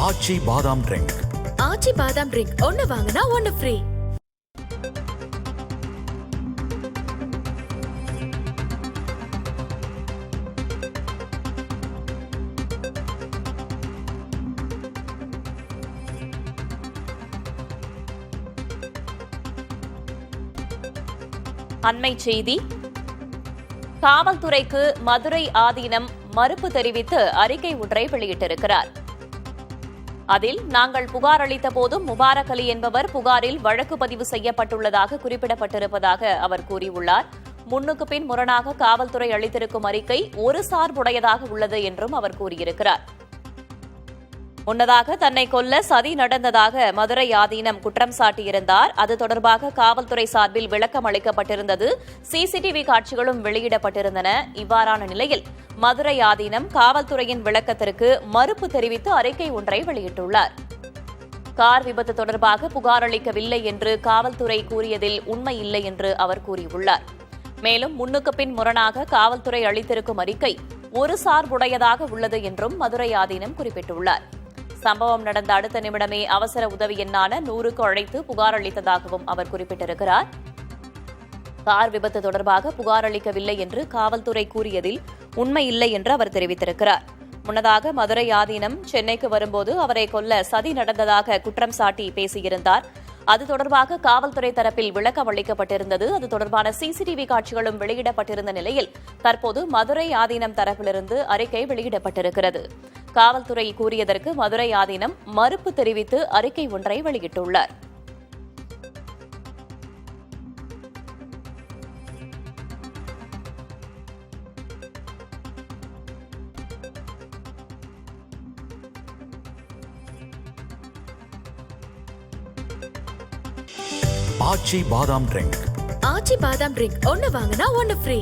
ஆச்சி பாதாம் ட்ரிங்க். ஆச்சி பாதாம் ட்ரிங்க் ஒன்னு வாங்கினா ஒன்னு ஃப்ரீ. அண்மை செய்தி. காவல்துறைக்கு மதுரை ஆதீனம் மறுப்பு தெரிவித்து அறிக்கை ஒன்றை வெளியிட்டிருக்கிறார். அதில் நாங்கள் புகார் அளித்த போதும் முபாரக் அலி என்பவர் புகாரில் வழக்கு பதிவு செய்யப்பட்டுள்ளதாக குறிப்பிடப்பட்டிருப்பதாக அவர் கூறியுள்ளார். முன்னுக்கு பின் முரணாக காவல்துறை அளித்திருக்கும் அறிக்கை ஒரு சார்புடையதாக உள்ளது என்றும் அவர் கூறியிருக்கிறார். முன்னதாக தன்னை கொல்ல சதி நடந்ததாக மதுரை ஆதீனம் குற்றம் சாட்டியிருந்தார். அது தொடர்பாக காவல்துறை சார்பில் விளக்கம் அளிக்கப்பட்டிருந்தது. சிசிடிவி காட்சிகளும் வெளியிடப்பட்டிருந்தன. இவ்வாறான நிலையில் மதுரை ஆதீனம் காவல்துறையின் விளக்கத்திற்கு மறுப்பு தெரிவித்து அறிக்கை ஒன்றை வெளியிட்டுள்ளார். கார் விபத்து தொடர்பாக புகார் அளிக்கவில்லை என்று காவல்துறை கூறியதில் உண்மை இல்லை என்று அவர் கூறியுள்ளார். மேலும் முன்னுக்கு பின் முரணாக காவல்துறை அளித்திருக்கும் அறிக்கை ஒரு சார்புடையதாக உள்ளது என்றும் மதுரை ஆதீனம் குறிப்பிட்டுள்ளார். சம்பவம் நடந்த அடுத்த நிமிடமே அவசர உதவி எண்ணான 100க்கு அழைத்து புகார் அளித்ததாகவும் அவர் குறிப்பிட்டிருக்கிறார். கார் விபத்து தொடர்பாக புகார் அளிக்கவில்லை என்று காவல்துறை கூறியதில் உண்மை இல்லை என்று அவர் தெரிவித்திருக்கிறார். முன்னதாக மதுரை ஆதீனம் சென்னைக்கு வரும்போது அவரை கொல்ல சதி நடந்ததாக குற்றம் சாட்டி பேசியிருந்தார். அது தொடர்பாக காவல்துறை தரப்பில் விளக்கம் அளிக்கப்பட்டிருந்தது. அது தொடர்பான சிசிடிவி காட்சிகளும் வெளியிடப்பட்டிருந்த நிலையில் தற்போது மதுரை ஆதீனம் தரப்பிலிருந்து அறிக்கை வெளியிடப்பட்டிருக்கிறது. காவல்துறை கூறியதற்கு மதுரை ஆதீனம் மறுப்பு தெரிவித்து அறிக்கை ஒன்றை வெளியிட்டுள்ளார். ஆச்சி பாதாம் ட்ரிங்க். ஆச்சி பாதாம் ட்ரிங்க் ஒன்னு வாங்கினா ஒன்னு ஃப்ரீ.